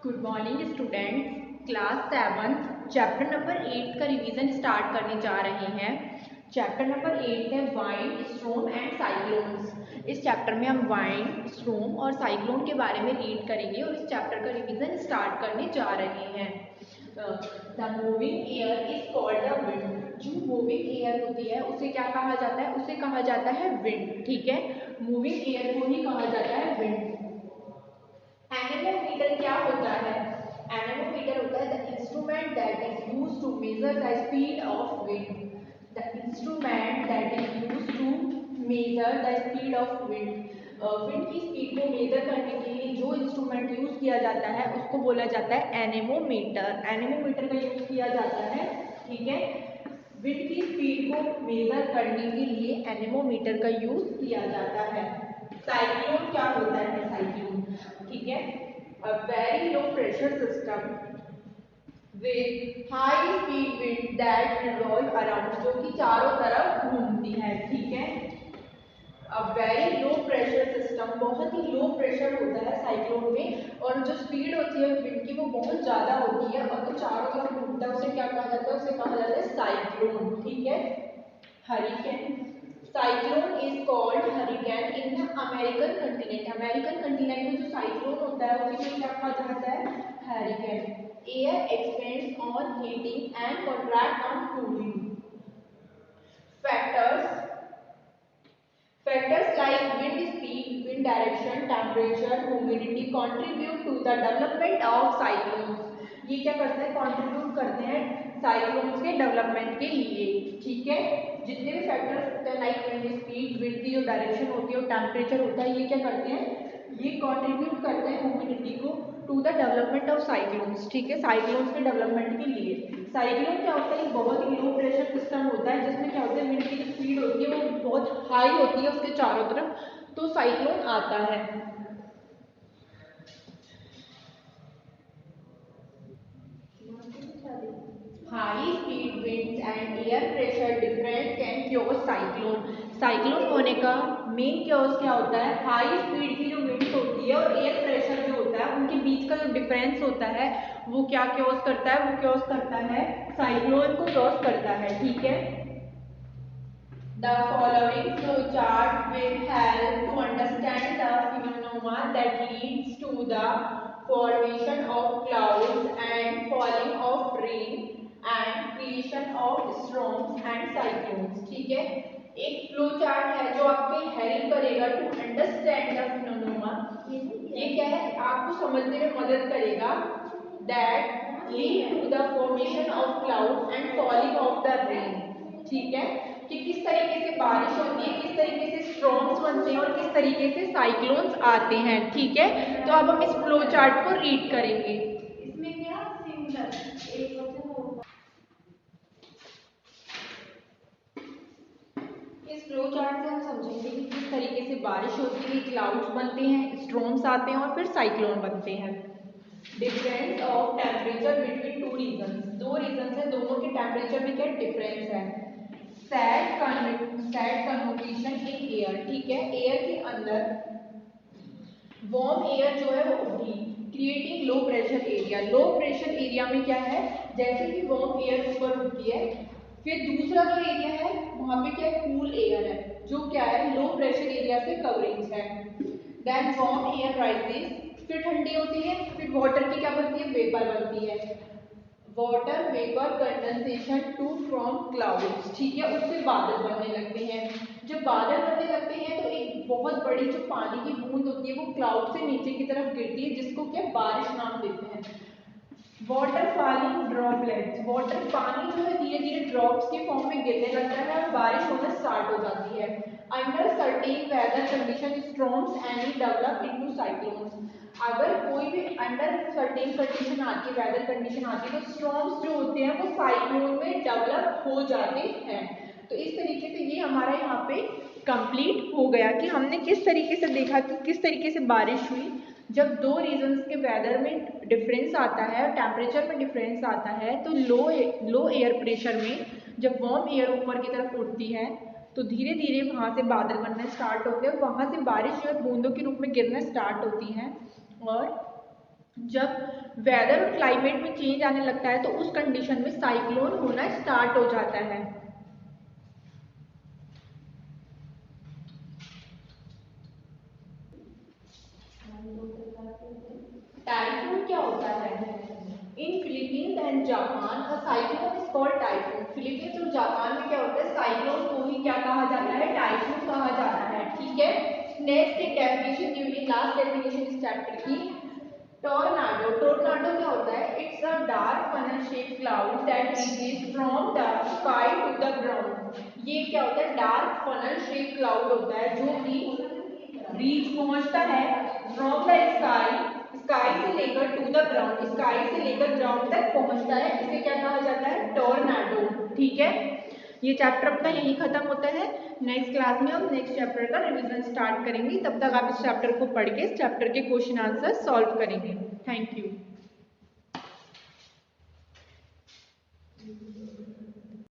Good morning students, class 7 chapter number 8 का revision start करने जा रहे हैं। चैप्टर नंबर 8 है वाइंड, स्ट्रोम एंड साइक्लोन्स। इस चैप्टर में हम वाइंड, स्ट्रोम और साइक्लोन के बारे में रीड करेंगे और इस चैप्टर का रिवीजन स्टार्ट करने जा रहे हैं। The moving air is called the wind. जो मूविंग एयर होती है उसे क्या कहा जाता है? उसे कहा जाता है विंड। ठीक है, मूविंग एयर को ही कहा जाता है विंड। एनेमोमीटर क्या होता है? एनेमोमीटर होता है the instrument that is used to measure the speed of wind. The instrument that is used to measure the speed of wind. Wind की स्पीड को मेजर करने के लिए जो इंस्ट्रूमेंट यूज किया जाता है उसको बोला जाता है एनेमोमीटर। एनेमोमीटर का यूज किया जाता है। ठीक है, विंड की स्पीड को मेजर करने के लिए एनेमोमीटर का यूज किया जाता है। साइक्लोन क्या होता है? साइक्लोन, ठीक है, a very low pressure system with high speed wind that revolve around, जो कि चारों तरफ घूमती है। ठीक है, a very low pressure system, बहुत ही लो प्रेशर होता है साइक्लोन में, और जो स्पीड होती है विंड की वो बहुत ज्यादा होती है और वो चारों तरफ घूमता है। उसे क्या कहा जाता है? उसे कहा जाता है साइक्लोन। ठीक है, hurricane. Cyclone is called hurricane in the American continent. American continent में जो साइक्लोन होता है उसे क्या कहा जाता है? Hurricane. Air expends on heating and contract on cooling. Factors like wind speed, wind direction, temperature, humidity contribute to the development of cyclones. ये क्या करते हैं? कंट्रीब्यूट करते हैं साइक्लोन्स के डेवलपमेंट के लिए। ठीक है, जितने भी फैक्टर्स होते हैं लाइक विंड स्पीड, विंड की जो डायरेक्शन होती है और टेम्परेचर होता है, ये क्या करते हैं? ये कंट्रीब्यूट करते हैं ह्यूमिडिटी को to the development of cyclones. ठीक है, साइक्लोन्स के डेवलपमेंट के लिए। साइक्लोन क्या होता है? बहुत ही लो प्रेशर सिस्टम होता है जिसमें क्या होता है, विंड की जो स्पीड होती है वो बहुत हाई होती है उसके चारों तरफ, तो साइक्लोन आता है। High speed winds and air pressure difference can chaos cyclone. Cyclone होने का मेन क्योज क्या होता है? हाई स्पीड की जो विंड्स होती है और एयर प्रेशर जो होता है उनके बीच का जो डिफरेंस होता है वो क्या क्योज करता है? वो क्योज करता है साइक्लोन को क्योज करता है। ठीक है, the following flowchart will help to understand the phenomena that leads to the formation of clouds and falling of rain and creation of storms and cyclones. ठीक है, एक फ्लो चार्ट है जो आपके हेल्प करेगा टू अंडरस्टैंड द फिनोमेना। ये क्या है? आपको समझने में मदद करेगा that lead to the formation of clouds and falling of the rain। ठीक है, कि किस तरीके से बारिश होती है, किस तरीके से स्टॉर्म्स बनते हैं और किस तरीके से साइक्लोन्स आते हैं। ठीक है, तो अब हम इस फ्लो चार्ट को रीड करेंगे। इसमें क्या सिंगल इस फ्लो चार्ट से हम समझेंगे कि किस तरीके से बारिश होती है, क्लाउड्स बनते हैं, स्टॉर्म्स आते हैं और फिर साइक्लोन बनते हैं। Difference of temperature between two region. दो रीजन है, दोनों के टेम्परेचर में क्या डिफरेंस है? Said convocation in air. ठीक है, एयर के अंदर वार्म एयर जो है वो उठी, creating low pressure area. Low pressure area में क्या है? जैसे कि वार्म एयर ऊपर उठती है, फिर दूसरा जो एरिया है वहां पे क्या है? कूल एयर है, जो क्या है? लो प्रेशर एरिया से कवरिंग है। देन वार्म एयर राइजेस, फिर ठंडी होती है, फिर वाटर की क्या बनती है? वेपर बनती है। Water vapour condensation to from clouds. ठीक है, उससे बादल बनने लगते हैं। जब बादल बनने लगते हैं तो एक बहुत बड़ी जो पानी की बूंद होती है वो क्लाउड से नीचे की तरफ गिरती है, जिसको क्या बारिश नाम देते हैं। वाटर फॉलिंग ड्रॉपलेट्स, वाटर पानी जो है धीरे धीरे ड्रॉप्स के फॉर्म में गिरने लगता है और बारिश होना स्टार्ट हो जाती है। Under certain weather condition storms and develop into cyclones. अगर कोई भी अंडर सर्टेन कंडीशन आती है, वेदर कंडीशन आती है, तो स्टॉर्म्स जो होते हैं वो साइक्लोन में डेवलप हो जाते हैं। तो इस तरीके से ये हमारा यहाँ पे कंप्लीट हो गया कि हमने किस तरीके से देखा कि किस तरीके से बारिश हुई जब दो रीजन्स के वेदर में डिफरेंस आता है, टेम्परेचर में डिफरेंस आता है। तो लो एयर प्रेशर में जब वार्म एयर ऊपर की तरफ उड़ती है तो धीरे धीरे वहाँ से बादल बनना स्टार्ट होते हैं और वहाँ से बारिश जो है बूंदों के रूप में गिरना स्टार्ट होती हैं और जब वेदर और क्लाइमेट में चेंज आने लगता है तो उस कंडीशन में साइक्लोन होना स्टार्ट हो जाता है। टाइफून क्या होता है? इन Philippines and Japan a cyclone is called typhoon. Philippines और जापान में क्या होता है, साइक्लोन को ही क्या कहा जाता है, टाइफून कहा जाता है। ठीक है, नेक्स्ट एक डेफिनेशन दी हुई, लास्ट डेफिनेशन इस चैप्टर की। टॉर्नाडो, टॉर्नाडो क्या होता है? It's a dark funnel shape cloud that reaches from the sky to the ground. ये क्या होता है? डार्क फनल शेप क्लाउड होता है जो कि रीच पहुंचता है फ्रॉम द स्काई, स्काई से लेकर टू द ग्राउंड, स्काई से लेकर ग्राउंड तक पहुंचता है। इसे क्या कहा जाता है? टॉर्नाडो। ठीक है, ये चैप्टर अपना यही खत्म होता है। नेक्स्ट क्लास में हम नेक्स्ट चैप्टर का रिवीजन स्टार्ट करेंगे। तब तक आप इस चैप्टर को पढ़ के इस चैप्टर के क्वेश्चन आंसर सॉल्व करेंगे। Thank you.